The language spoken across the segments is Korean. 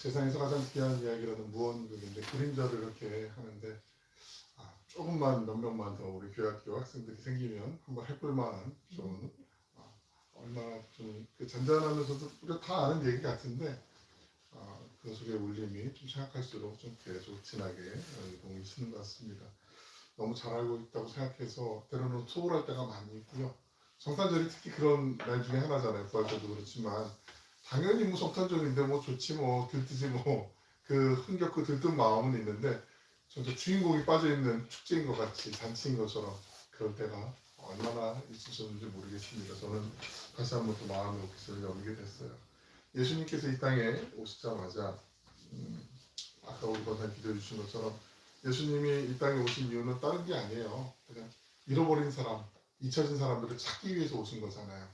세상에서 가장 귀한 이야기라는 무언극인데 그림자를 이렇게 하는데 조금만 몇 명만 더 우리 교학교 학생들이 생기면 한번 해볼 만한 좀 얼마나 좀 그 잔잔하면서도 우리가 다 아는 얘기 같은데 그 속의 울림이 좀 생각할수록 좀 계속 진하게 동이 치는 것 같습니다. 너무 잘 알고 있다고 생각해서 때로는 소홀할 때가 많이 있고요. 성탄절이 특히 그런 날 중에 하나잖아요. 부활절도 그렇지만 당연히 뭐 성탄절인데 뭐 좋지 뭐 들뜨지 뭐 그 흥겹고 들뜬 마음은 있는데 진짜 주인공이 빠져있는 축제인 것 같이 잔치인 것처럼 그럴 때가 얼마나 있으셨는지 모르겠습니다. 저는 다시 한번 또 마음의 오피스를 열게 됐어요. 예수님께서 이 땅에 오시자마자 아까 우리 권사 기도해 주신 것처럼 예수님이 이 땅에 오신 이유는 다른 게 아니에요. 그냥 잃어버린 사람, 잊혀진 사람들을 찾기 위해서 오신 거잖아요.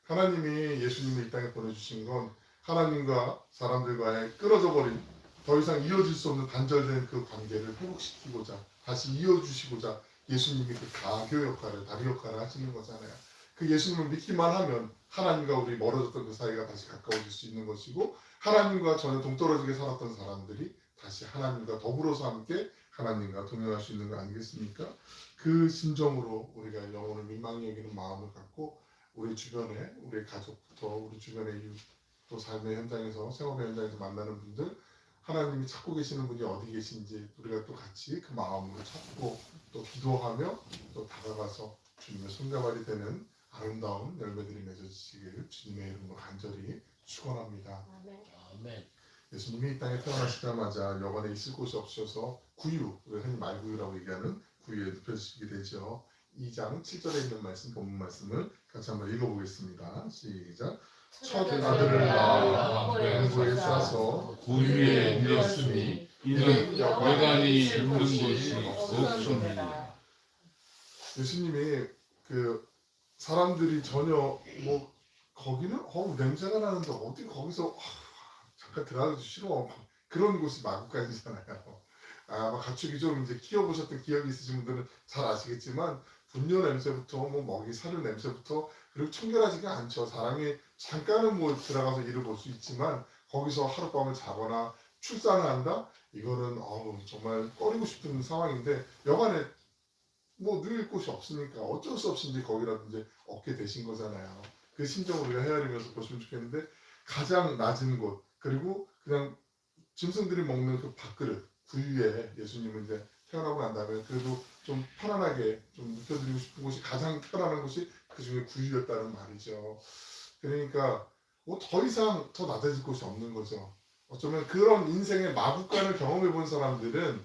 하나님이 예수님을 이 땅에 보내주신 건 하나님과 사람들과의 끊어져 버린 더 이상 이어질 수 없는 단절된 그 관계를 회복시키고자 다시 이어주시고자 예수님이 그 가교 역할을 다리 역할을 하시는 거잖아요. 그 예수님을 믿기만 하면 하나님과 우리 멀어졌던 그 사이가 다시 가까워질 수 있는 것이고 하나님과 전혀 동떨어지게 살았던 사람들이 다시 하나님과 더불어서 함께 하나님과 동행할 수 있는 거 아니겠습니까? 그 심정으로 우리가 영혼을 민망히 여기는 마음을 갖고 우리 주변에 우리 가족부터 우리 주변의 또 삶의 현장에서 생업의 현장에서 만나는 분들 하나님이 찾고 계시는 분이 어디 계신지 우리가 또 같이 그 마음으로 찾고 또 기도하며 또 다가가서 주님의 손가발이 되는 아름다운 열매들이 맺어지기를 주님의 이름으로 간절히 축원합니다. 아멘. 예수님이 이 땅에 태어나시자마자 여관에 있을 곳이 없으셔서 구유, 우리가 흔히 말구유라고 얘기하는 구유에 눕혀지시게 되죠. 2장 7절에 있는 말씀, 본문 말씀을 같이 한번 읽어보겠습니다. 시작. 첫 아들을 낳아 영구에 싸서 구유에 누렸으니 이는 여관이 있는 곳이 없음이니라. 예수님이 그 사람들이 전혀 뭐 거기는 냄새가 나는데 어디 거기서 잠깐 들어가기 싫어 그런 곳이 마구간이잖아요. 아마 가축이 좀 이제 키워보셨던 기억이 있으신 분들은 잘 아시겠지만 분뇨 냄새부터 뭐 먹이 사료 냄새부터 그리고 청결하지가 않죠. 사람이 잠깐은 뭐 들어가서 일을 볼 수 있지만 거기서 하룻밤을 자거나 출산을 한다? 이거는 정말 꺼리고 싶은 상황인데 여간에 뭐 누일 곳이 없으니까 어쩔 수 없이 이제 거기라든지 얻게 되신 거잖아요. 그 심정을 우리가 헤아리면서 보시면 좋겠는데 가장 낮은 곳 그리고 그냥 짐승들이 먹는 그 밥그릇 구유에 예수님은 이제 태어나고 난 다음에 그래도 좀 편안하게 좀 눕혀드리고 싶은 곳이 가장 편안한 곳이 그 중에 구유였다는 말이죠. 그러니까 뭐 더 이상 더 낮아질 곳이 없는 거죠. 어쩌면 그런 인생의 마구간을 경험해 본 사람들은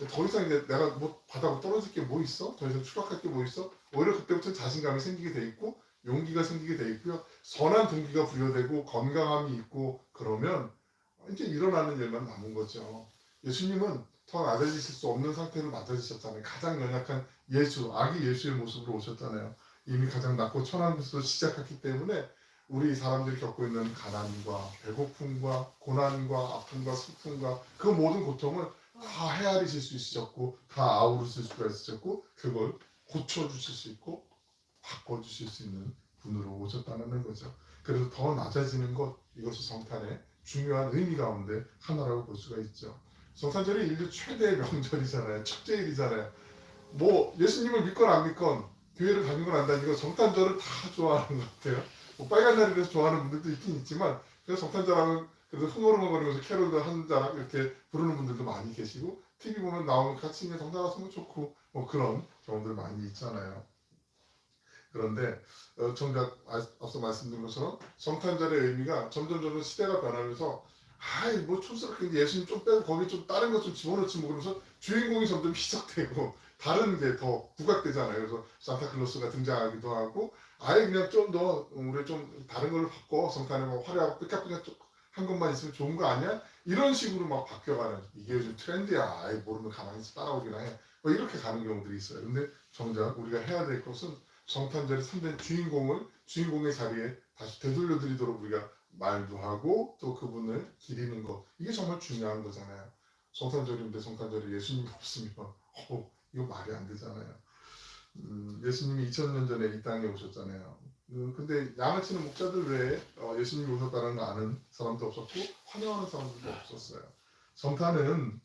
더 이상 이제 내가 뭐 바닥으로 떨어질 게 뭐 있어? 더 이상 추락할 게 뭐 있어? 오히려 그때부터 자신감이 생기게 돼 있고 용기가 생기게 돼 있고요. 선한 동기가 부여되고 건강함이 있고 그러면 이제 일어나는 일만 남은 거죠. 예수님은 더 낮아지실 수 없는 상태로 낮아지셨잖아요. 가장 연약한 예수, 아기 예수의 모습으로 오셨잖아요. 이미 가장 낮고 천한 곳으로 시작했기 때문에 우리 사람들이 겪고 있는 가난과 배고픔과 고난과 아픔과 슬픔과 그 모든 고통을 다 헤아리실 수 있으셨고 다 아우르실 수가 있으셨고 그걸 고쳐주실 수 있고 바꿔주실 수 있는 분으로 오셨다는 거죠. 그래서 더 낮아지는 것 이것이 성탄의 중요한 의미 가운데 하나라고 볼 수가 있죠. 성탄절이 인류 최대의 명절이잖아요. 축제일이잖아요. 뭐 예수님을 믿건 안 믿건 교회를 다니고 난 다니고 성탄절을 다 좋아하는 것 같아요. 뭐 빨간 날이라서 좋아하는 분들도 있긴 있지만 그래서 성탄절하면 그래서 흥얼흥얼거리면서 캐롤도 한 자락 이렇게 부르는 분들도 많이 계시고 TV 보면 나오면 같이 있는 성탄 왔으면 좋고 뭐 그런 경우들 많이 있잖아요. 그런데 정작 앞서 말씀드린 것처럼 성탄절의 의미가 점점 시대가 변하면서 뭐 촌스럽게 예수님 좀 빼고 거기 좀 다른 것 좀 집어넣지 뭐 그러면서 주인공이 점점 희석되고 다른 게 더 부각되잖아요. 그래서 산타클로스가 등장하기도 하고 아예 그냥 좀 더 우리 좀 다른 걸로 바꿔 성탄에 뭐 화려하고 삐까삐까 한 것만 있으면 좋은 거 아니야? 이런 식으로 막 바뀌어가는 이게 요즘 트렌드야. 아예 모르면 가만히 따라오기나 해. 뭐 이렇게 가는 경우들이 있어요. 근데 정작 우리가 해야 될 것은 성탄절의 참된 주인공의 자리에 다시 되돌려드리도록 우리가 말도 하고 또 그분을 기리는 것 이게 정말 중요한 거잖아요. 성탄절인데 성탄절에 예수님이 없으면 이거 말이 안 되잖아요. 예수님이 2000년 전에 이 땅에 오셨잖아요. 근데 양을 치는 목자들 외에 예수님이 오셨다는 거 아는 사람도 없었고 환영하는 사람들도 없었어요. 성탄은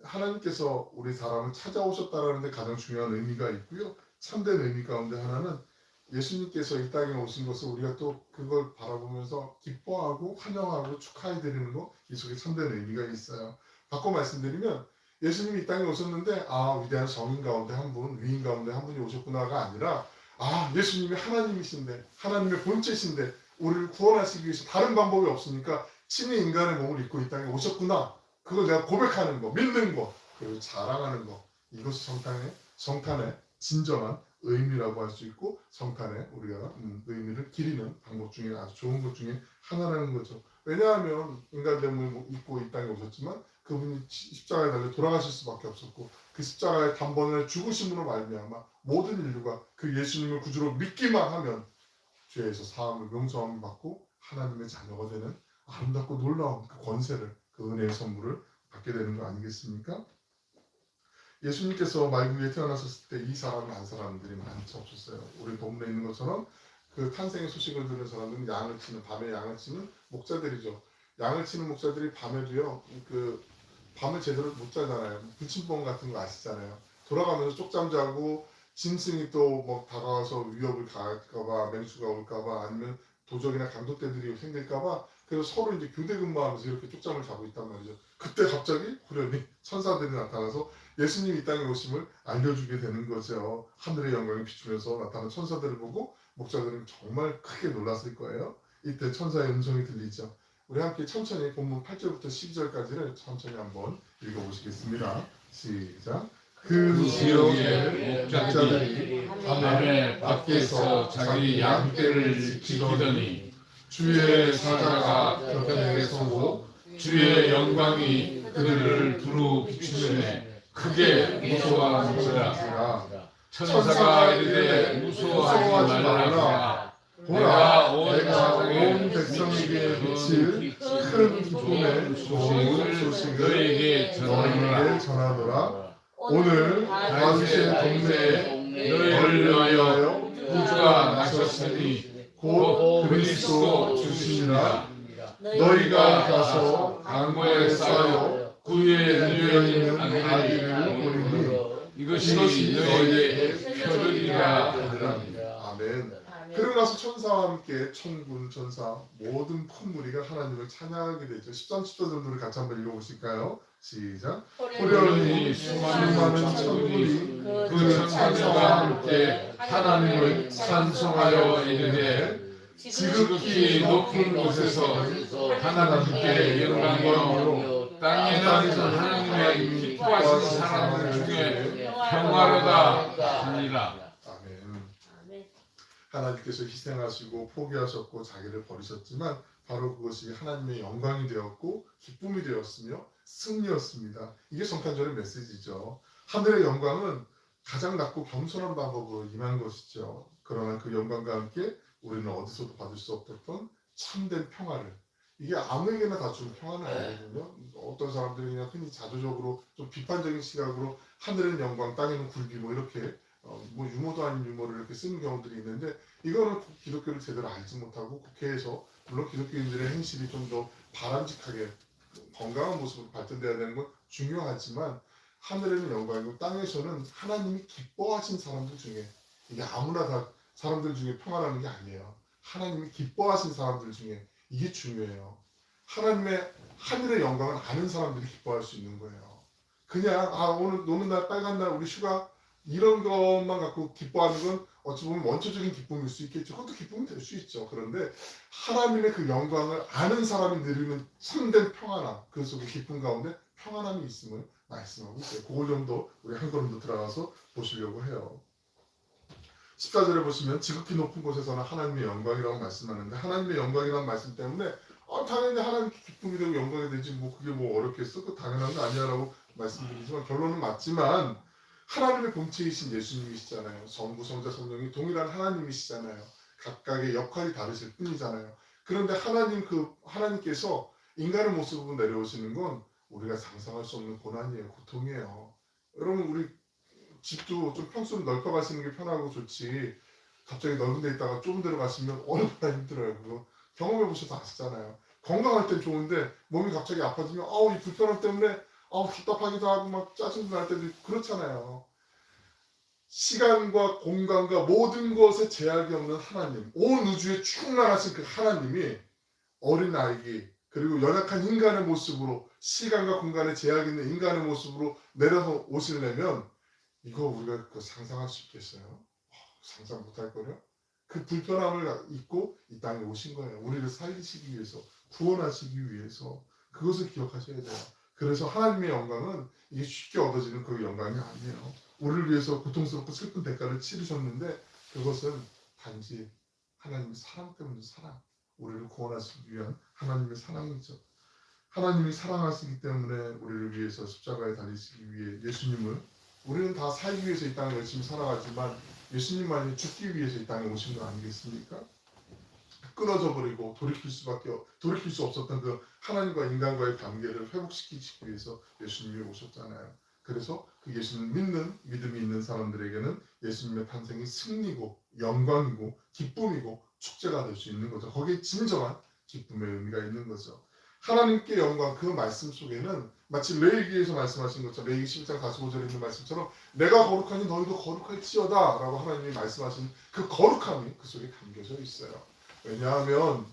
하나님께서 우리 사람을 찾아오셨다는 데 가장 중요한 의미가 있고요. 참된 의미 가운데 하나는 예수님께서 이 땅에 오신 것을 우리가 또 그걸 바라보면서 기뻐하고 환영하고 축하해 드리는 거, 이 속에 참된 의미가 있어요. 바꿔 말씀드리면 예수님이 이 땅에 오셨는데 위대한 성인 가운데 한 분, 위인 가운데 한 분이 오셨구나가 아니라 예수님이 하나님이신데 하나님의 본체신데 우리를 구원하시기 위해서 다른 방법이 없으니까 친히 인간의 몸을 입고 이 땅에 오셨구나. 그걸 내가 고백하는 거, 믿는 거, 그리고 자랑하는 거. 이것이 성탄의 진정한 의미라고 할 수 있고 성탄의 우리가 의미를 기리는 방법 중에 아주 좋은 것 중에 하나라는 거죠. 왜냐하면 인간의 몸을 입고 이 땅에 오셨지만 그분이 십자가에 달려 돌아가실 수밖에 없었고 그 십자가의 단번에 죽으심으로 말미암아 모든 인류가 그 예수님을 구주로 믿기만 하면 죄에서 사함을 용서함을 받고 하나님의 자녀가 되는 아름답고 놀라운 그 권세를, 그 은혜의 선물을 받게 되는 거 아니겠습니까? 예수님께서 말구 위에 태어나셨을 때 이 사람을 안 사람들이 많지 없었어요. 우리 본문에 있는 것처럼 그 탄생의 소식을 들은 사람들은 밤에 양을 치는 목자들이죠. 양을 치는 목자들이 밤에도요, 그 밤을 제대로 못 자잖아요. 불침봉 같은 거 아시잖아요. 돌아가면서 쪽잠 자고 짐승이 또 뭐 다가와서 위협을 가할까봐, 맹수가 올까봐, 아니면 도적이나 강도떼들이 생길까봐, 그래서 서로 이제 교대 근무하면서 이렇게 쪽잠을 자고 있단 말이죠. 그때 갑자기 후련히 천사들이 나타나서 예수님이 이 땅에 오심을 알려주게 되는 거죠. 하늘의 영광이 비추면서 나타나는 천사들을 보고 목자들은 정말 크게 놀랐을 거예요. 이때 천사의 음성이 들리죠. 우리 함께 천천히 본문 8절부터 12절까지를 천천히 한번 읽어보시겠습니다. 시작. 그 지역의 목자들이 밤에 밖에서 자기 양떼를 지키더니 주의 사자가 곁에 서고 주의 영광이 그들을 두루 비추시네 크게 무서워하는지라. 천사가 이르되 무서워하지 말라. 보라, 온 내가 온 세상에 백성에게 비칠 큰 기쁨의 좋은 소식을 너희에게 너희에게 전하노라. 오늘 다윗의 동네에 너희를 위하여 구주가 나셨으니 곧 그리스도 주시니라. 너희가 가서 강모에 쌓여 구유에 누워있는 아기를 보리니 이것이 너희의 표적이라 하더랍니다. 아멘. 그러고 나서 천사와 함께 천군, 천사, 모든 큰 무리가 하나님을 찬양하게 되죠. 13, 14절들을 같이 한번 읽어보실까요? 시작. 호련히 수많은 천군이 그 천사와 함께 하나님을 찬송하여 이르되 지극히 높은 곳에서 하나님께 영광으로 땅에는 하나님의 기뻐하시는 사람들 중에 평화로다 하니라. 아멘. 하나님께서 희생하시고 포기하셨고 자기를 버리셨지만 바로 그것이 하나님의 영광이 되었고 기쁨이 되었으며 승리였습니다. 이게 성탄절의 메시지죠. 하늘의 영광은 가장 낮고 겸손한 방법으로 임한 것이죠. 그러나 그 영광과 함께 우리는 어디서도 받을 수 없었던 참된 평화를, 이게 아무에게나 다 주는 평화는 아니거든요. 어떤 사람들이 그냥 흔히 자조적으로 좀 비판적인 시각으로 하늘은 영광, 땅에는 굴비 뭐 이렇게 뭐 유머도 아닌 유머를 이렇게 쓰는 경우들이 있는데, 이거는 기독교를 제대로 알지 못하고 국회에서 물론 기독교인들의 행실이 좀 더 바람직하게 건강한 모습으로 발전돼야 되는 건 중요하지만, 하늘에는 영광이고 땅에서는 하나님이 기뻐하신 사람들 중에, 이게 아무나 다 사람들 중에 평화라는 게 아니에요. 하나님이 기뻐하신 사람들 중에 이게 중요해요. 하늘의 영광을 아는 사람들이 기뻐할 수 있는 거예요. 그냥 오늘 노는 날, 빨간 날, 우리 휴가 이런 것만 갖고 기뻐하는 건 어찌 보면 원초적인 기쁨일 수 있겠죠. 그것도 기쁨이 될 수 있죠. 그런데 하나님의 그 영광을 아는 사람이 누리는 참된 평안함, 그 속에 기쁨 가운데 평안함이 있음을 말씀하고 있어요. 그걸 좀 더 우리 한 걸음 더 들어가서 보시려고 해요. 14절에 보시면 지극히 높은 곳에서는 하나님의 영광이라고 말씀하는데, 하나님의 영광이라는 말씀 때문에 당연히 하나님께 기쁨이 되고 영광이 되지 뭐 그게 뭐 어렵겠어? 그 당연한 거 아니야 라고 말씀드리지만 결론은 맞지만, 하나님의 본체이신 예수님이시잖아요. 성부, 성자, 성령이 동일한 하나님이시잖아요. 각각의 역할이 다르실 뿐이잖아요. 그런데 하나님께서 인간의 모습으로 내려오시는 건 우리가 상상할 수 없는 고난이에요. 고통이에요. 여러분, 우리 집도 좀 평수를 넓혀 가시는 게 편하고 좋지, 갑자기 넓은 데 있다가 좁은 데로 가시면 얼마나 힘들어요. 그거 경험해 보셔서 아시잖아요. 건강할 땐 좋은데 몸이 갑자기 아파지면 이 불편함 때문에 답답하기도 하고 막 짜증도 날 때도 있고 그렇잖아요. 시간과 공간과 모든 것에 제약이 없는 하나님, 온 우주에 충만하신 그 하나님이 어린 아이기 그리고 연약한 인간의 모습으로 시간과 공간에 제약이 있는 인간의 모습으로 내려서 오시려면 이거 우리가 상상할 수 있겠어요? 상상 못할 거요. 그 불편함을 잊고 이 땅에 오신 거예요. 우리를 살리시기 위해서, 구원하시기 위해서. 그것을 기억하셔야 돼요. 그래서 하나님의 영광은 이게 쉽게 얻어지는 그 영광이 아니에요. 우리를 위해서 고통스럽고 슬픈 대가를 치르셨는데 그것은 단지 하나님의 사랑 때문에 사랑. 우리를 구원하시기 위한 하나님의 사랑이죠. 하나님이 사랑하시기 때문에 우리를 위해서 십자가에 달리시기 위해 예수님을 우리는 다 살기 위해서 이 땅에 열심히 살아가지만 예수님만이 죽기 위해서 이 땅에 오신 거 아니겠습니까? 끊어져 버리고 돌이킬 수 없었던 그 하나님과 인간과의 관계를 회복시키기 위해서 예수님이 오셨잖아요. 그래서 그 예수님 믿는 믿음이 있는 사람들에게는 예수님의 탄생이 승리고 영광이고 기쁨이고 축제가 될 수 있는 거죠. 거기에 진정한 기쁨의 의미가 있는 거죠. 하나님께 영광 그 말씀 속에는 마치 레위기에서 말씀하신 것처럼 레위기 11장 45절에 있는 말씀처럼 내가 거룩하니 너희도 거룩할지어다 라고 하나님이 말씀하신 그 거룩함이 그 속에 담겨져 있어요. 왜냐하면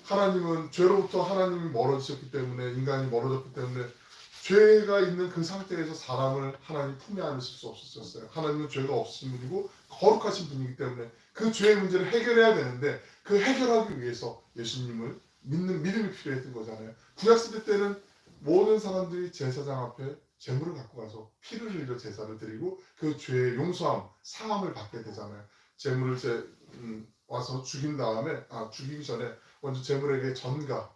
하나님은 죄로부터 하나님이 멀어지셨기 때문에 인간이 멀어졌기 때문에 죄가 있는 그 상태에서 사람을 하나님 품에 안으실 수 없었어요. 하나님은 죄가 없으신 분이고 거룩하신 분이기 때문에 그 죄의 문제를 해결해야 되는데 그 해결하기 위해서 예수님을 믿는 믿음이 필요했던 거잖아요. 구약시대 때는 모든 사람들이 제사장 앞에 제물을 갖고 가서 피를 흘려 제사를 드리고 그 죄의 용서함, 사함을 받게 되잖아요. 제물을 와서 죽인 다음에 죽이기 전에 먼저 제물에게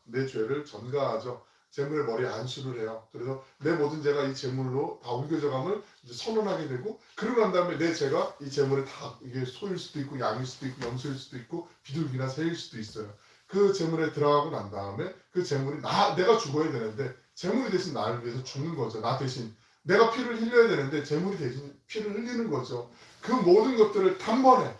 내 죄를 전가하죠. 제물의 머리에 안수를 해요. 그래서 내 모든 죄가 이 제물로 다 옮겨져감을 이제 선언하게 되고 그러고 난 다음에 내 죄가 이 제물에 다 이게 소일 수도 있고 양일 수도 있고 염소일 수도 있고 비둘기나 새일 수도 있어요. 그 제물에 들어가고 난 다음에 그 제물이 내가 죽어야 되는데 제물이 대신 나를 위해서 죽는 거죠. 나 대신 내가 피를 흘려야 되는데 제물이 대신 피를 흘리는 거죠. 그 모든 것들을 한 번에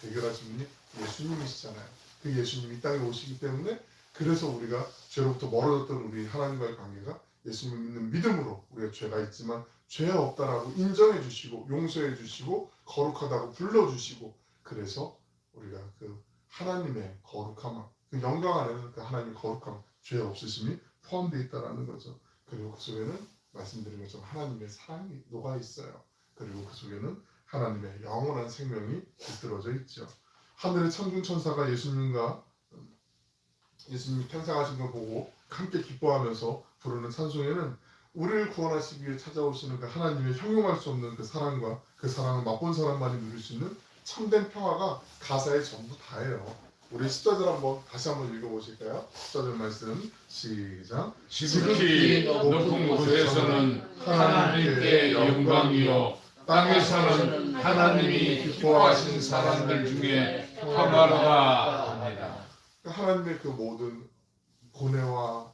해결하신 분이 예수님이시잖아요. 그 예수님이 이 땅에 오시기 때문에 그래서 우리가 죄로부터 멀어졌던 우리 하나님과의 관계가 예수님을 믿는 믿음으로 우리가 죄가 있지만 죄 없다라고 인정해 주시고 용서해 주시고 거룩하다고 불러주시고 그래서 우리가 그 하나님의 거룩함, 그 영광 안에는 그 하나님의 거룩함, 죄 없으심이 포함되어 있다는 거죠. 그리고 그 속에는 말씀드린 것처럼 하나님의 사랑이 녹아 있어요. 그리고 그 속에는 하나님의 영원한 생명이 깃들어져 있죠. 하늘의 천군 천사가 예수님이 탄생하신 걸 보고 함께 기뻐하면서 부르는 찬송에는 우리를 구원하시기 위해 찾아오시는 그 하나님의 형용할 수 없는 그 사랑과 그 사랑을 맛본 사람만이 누릴 수 있는 참된 평화가 가사의 전부 다예요. 우리 10절을 다시 한번 읽어보실까요? 10절 말씀 시작. 지극히 높은 곳에서는 하나님께 영광이요 땅에서는 하나님이 기뻐하신 사람들 중에 평화로가 합니다. 하나님의 그 모든 고뇌와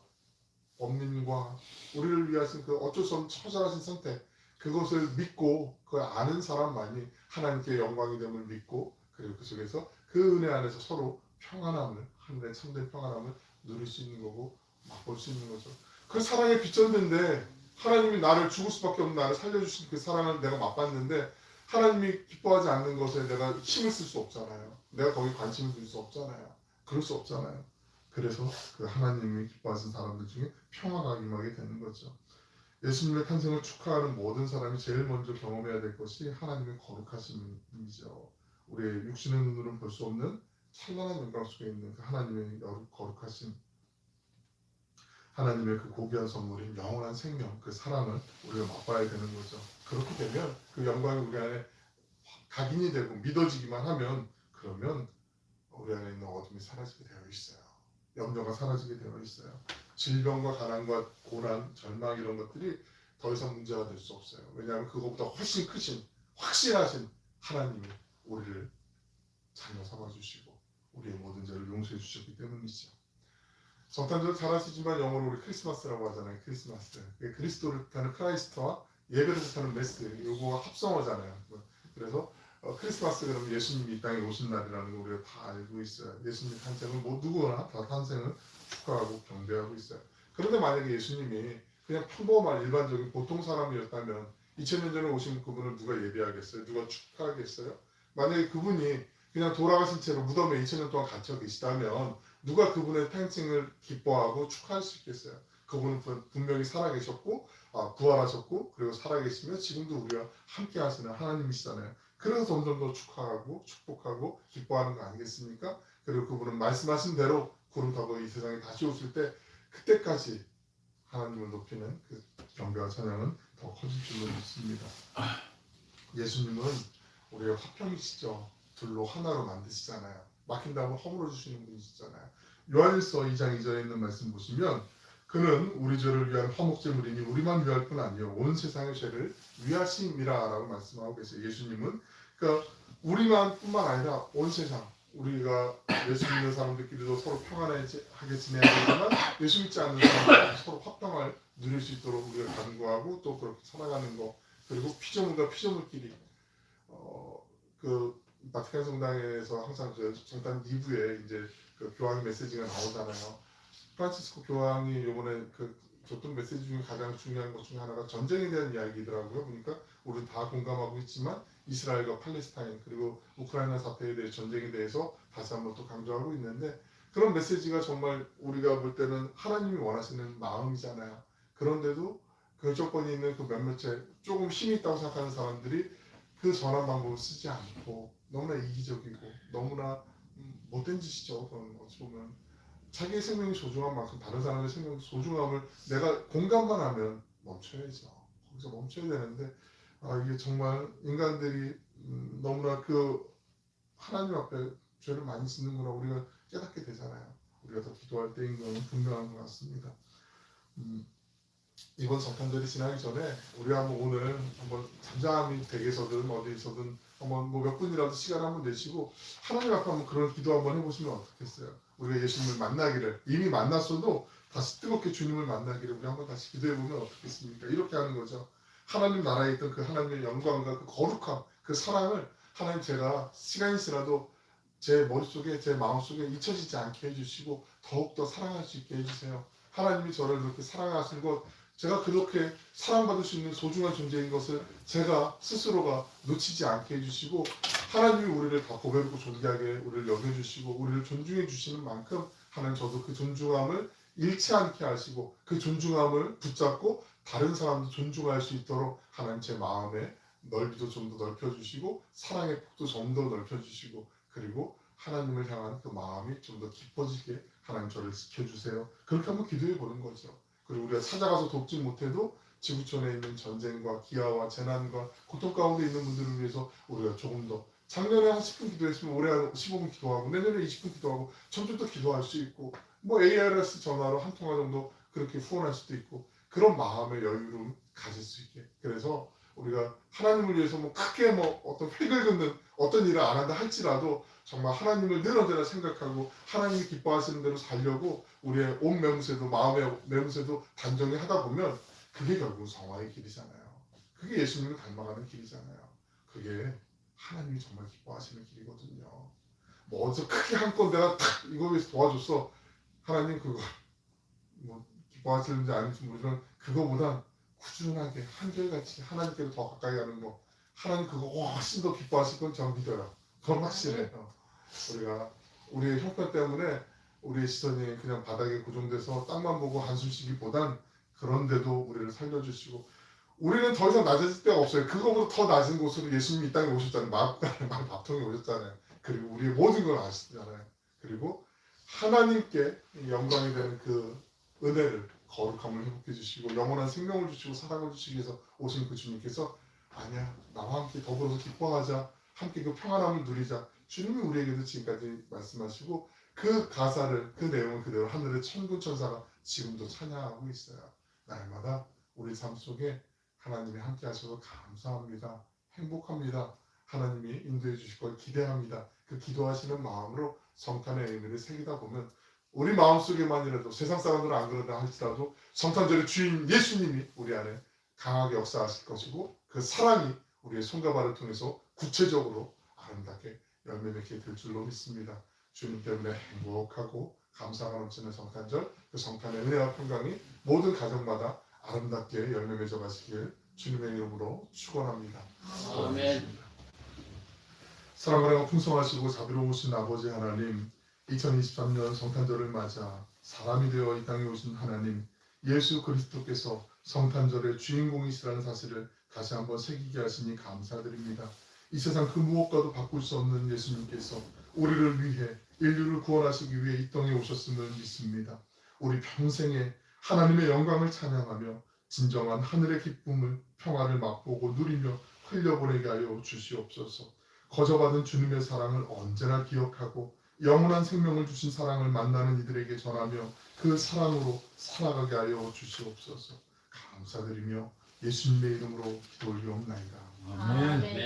범민과 우리를 위하신 그 어쩔 수 없는 처절하신 선택 그것을 믿고 그걸 아는 사람만이 하나님께 영광이 됨을 믿고 그리고 그 속에서 그 은혜 안에서 서로 평안함을 하늘의 참된 평안함을 누릴 수 있는 거고 맛볼 수 있는 거죠. 그 사랑의 빚졌는데 하나님이 나를 죽을 수밖에 없는 나를 살려주신 그 사랑을 내가 맛봤는데 하나님이 기뻐하지 않는 것에 내가 힘을 쓸 수 없잖아요. 내가 거기 관심을 둘 수 없잖아요. 그럴 수 없잖아요. 그래서 그 하나님이 기뻐하신 사람들 중에 평화가 임하게 되는 거죠. 예수님의 탄생을 축하하는 모든 사람이 제일 먼저 경험해야 될 것이 하나님의 거룩하심이죠. 우리의 육신의 눈으로는 볼 수 없는 찬란한 영광 속에 있는 그 하나님의 거룩하심, 하나님의 그 고귀한 선물인 영원한 생명, 그 사랑을 우리가 맛봐야 되는 거죠. 그렇게 되면 그 영광이 우리 안에 각인이 되고 믿어지기만 하면 그러면 우리 안에 있는 어둠이 사라지게 되어 있어요. 염려가 사라지게 되어 있어요. 질병과 가난과 고난, 절망 이런 것들이 더 이상 문제가 될 수 없어요. 왜냐하면 그것보다 훨씬 크신 확실하신 하나님이 우리를 자녀 삼아주시고 우리의 모든 죄를 용서해 주셨기 때문이죠. 성탄절 잘 아시지만 영어로 우리 크리스마스라고 하잖아요. 크리스마스. 그리스도를 뜻하는 크라이스트와 예배를 뜻하는 메스, 요거가 합성어잖아요. 그래서 크리스마스 그러면 예수님이 이 땅에 오신 날이라는 거 우리가 다 알고 있어요. 예수님 탄생을 뭐 누구나 다 탄생을 축하하고 경배하고 있어요. 그런데 만약에 예수님이 그냥 평범한 일반적인 보통 사람이었다면 2000년 전에 오신 그분을 누가 예배하겠어요? 누가 축하하겠어요? 만약에 그분이 그냥 돌아가신 채로 무덤에 2000년 동안 갇혀 계시다면 누가 그분의 탄생을 기뻐하고 축하할 수 있겠어요? 그분은 분명히 살아계셨고 부활하셨고 그리고 살아계시며 지금도 우리와 함께 하시는 하나님이시잖아요. 그래서 점점 더 축하하고 축복하고 기뻐하는 거 아니겠습니까? 그리고 그분은 말씀하신 대로 구름 타고 이 세상에 다시 오실 때 그때까지 하나님을 높이는 그 경배와 찬양은 더 커질 줄로 믿습니다. 예수님은 우리의 화평이시죠. 둘로 하나로 만드시잖아요. 막힌다고 허물어 주시는 분이시잖아요. 요한일서 2장 2절에 있는 말씀 보시면 그는 우리 죄를 위한 화목제물이니 우리만 위할 뿐 아니요 온 세상의 죄를 위하심이라라고 말씀하고 계세요. 예수님은 그러니까 우리만 뿐만 아니라 온 세상 우리가 예수 믿는 사람들끼리도 서로 평안하게 지내야 되지만 예수 믿지 않는 사람들 서로 화평을 누릴 수 있도록 우리가 간구하고 또 그렇게 살아가는 거 그리고 피조물과 피조물끼리 그 바티칸 성당에서 항상 그 성당 2부에 이제 그 교황 메시지가 나오잖아요. 프란치스코 교황이 이번에 그 줬던 메시지 중에 가장 중요한 것 중에 하나가 전쟁에 대한 이야기더라고요. 그러니까 우리는 다 공감하고 있지만 이스라엘과 팔레스타인 그리고 우크라이나 사태에 대해 전쟁에 대해서 다시 한번 또 강조하고 있는데 그런 메시지가 정말 우리가 볼 때는 하나님이 원하시는 마음이잖아요. 그런데도 그 조건이 있는 그 몇몇의 조금 힘이 있다고 생각하는 사람들이 그 전환 방법을 쓰지 않고 너무나 이기적이고 너무나 못된 짓이죠. 그건 어찌 보면 자기의 생명이 소중한 만큼 다른 사람의 생명의 소중함을 내가 공감만 하면 멈춰야죠. 거기서 멈춰야 되는데 이게 정말 인간들이 너무나 그 하나님 앞에 죄를 많이 짓는구나 우리가 깨닫게 되잖아요. 우리가 더 기도할 때인 건 분명한 것 같습니다. 이번 성탄절이 지나기 전에 우리 한번 오늘 한번 잠잠히 댁에서든 어디서든 한번 뭐 몇 분이라도 시간 한번 내시고 하나님 앞에 한번 그런 기도 한번 해보시면 어떻겠어요? 우리가 예수님을 만나기를 이미 만났어도 다시 뜨겁게 주님을 만나기를 우리 한번 다시 기도해보면 어떻겠습니까? 이렇게 하는 거죠. 하나님 나라에 있던 그 하나님의 영광과 그 거룩함, 그 사랑을 하나님 제가 시간이 지나도 제 머릿속에 제 마음속에 잊혀지지 않게 해주시고 더욱더 사랑할 수 있게 해주세요. 하나님이 저를 그렇게 사랑하시는 것 제가 그렇게 사랑받을 수 있는 소중한 존재인 것을 제가 스스로가 놓치지 않게 해주시고 하나님이 우리를 다 고백하고 존귀하게 우리를 여겨주시고 우리를 존중해 주시는 만큼 하나님 저도 그 존중함을 잃지 않게 하시고 그 존중함을 붙잡고 다른 사람도 존중할 수 있도록 하나님 제 마음의 넓이도 좀 더 넓혀주시고 사랑의 폭도 좀 더 넓혀주시고 그리고 하나님을 향한 그 마음이 좀 더 깊어지게 하나님 저를 지켜주세요. 그렇게 한번 기도해 보는 거죠. 그리고 우리가 찾아가서 돕지 못해도 지구촌에 있는 전쟁과 기아와 재난과 고통 가운데 있는 분들을 위해서 우리가 조금 더 작년에 한 10분 기도했으면 올해 한 15분 기도하고 내년에 20분 기도하고 점점 더 기도할 수 있고 뭐 ARS 전화로 한 통화 정도 그렇게 후원할 수도 있고 그런 마음의 여유를 가질 수 있게 그래서 우리가 하나님을 위해서 뭐 크게 뭐 어떤 획을 긋는 어떤 일을 안 한다 할지라도 정말 하나님을 늘 언제나 생각하고 하나님이 기뻐하시는 대로 살려고 우리의 온 매무새도 마음의 매무새도 단정히 하다 보면 그게 결국 성화의 길이잖아요. 그게 예수님을 닮아가는 길이잖아요. 그게 하나님이 정말 기뻐하시는 길이거든요. 뭐 어디서 크게 한 건 내가 탁 이거 위해서 도와줬어. 하나님 그거 뭐 기뻐하시는지 아닌지 모르지만 그거보단 꾸준하게 한결같이 하나님께로 더 가까이 가는 거 하나님 그거 훨씬 더 기뻐하실 건 저는 믿어요. 그건 확실해요. 우리가 우리의 형편 때문에 우리의 시선이 그냥 바닥에 고정돼서 땅만 보고 한숨 쉬기보단 그런데도 우리를 살려주시고 우리는 더 이상 낮아질 데가 없어요. 그거보다 더 낮은 곳으로 예수님이 이 땅에 오셨잖아요. 마음 밥통에 오셨잖아요. 그리고 우리의 모든 걸 아시잖아요. 그리고 하나님께 영광이 되는 그 은혜를 거룩함을 회복해 주시고 영원한 생명을 주시고 사랑을 주시기 위해서 오신 그 주님께서 아니야 나와 함께 더불어서 기뻐하자 함께 그 평안함을 누리자 주님이 우리에게도 지금까지 말씀하시고 그 가사를 그 내용을 그대로 하늘의 천군 천사가 지금도 찬양하고 있어요. 날마다 우리 삶 속에 하나님이 함께 하셔서 감사합니다. 행복합니다. 하나님이 인도해 주실 걸 기대합니다. 그 기도하시는 마음으로 성탄의 의미를 새기다 보면 우리 마음속에만이라도 세상 사람들은 안 그런다 할지라도 성탄절의 주인 예수님이 우리 안에 강하게 역사하실 것이고 그 사랑이 우리의 손과 발을 통해서 구체적으로 아름답게 열매 맺게 될 줄로 믿습니다. 주님 때문에 행복하고 감사가 넘치는 성탄절, 그 성탄의 은혜와 평강이 모든 가정마다 아름답게 열매 맺어 가시길 주님의 이름으로 축원합니다. 아멘. 사랑하고 풍성하시고 자비로우신 아버지 하나님, 2023년 성탄절을 맞아 사람이 되어 이 땅에 오신 하나님, 예수 그리스도께서 성탄절의 주인공이시라는 사실을 다시 한번 새기게 하시니 감사드립니다. 이 세상 그 무엇과도 바꿀 수 없는 예수님께서 우리를 위해 인류를 구원하시기 위해 이 땅에 오셨음을 믿습니다. 우리 평생에 하나님의 영광을 찬양하며 진정한 하늘의 기쁨을 평화를 맛보고 누리며 흘려보내게 하여 주시옵소서. 거저받은 주님의 사랑을 언제나 기억하고 영원한 생명을 주신 사랑을 만나는 이들에게 전하며 그 사랑으로 살아가게 하여 주시옵소서. 감사드리며 예수님의 이름으로 기도 올리옵나이다. 아멘. 아멘.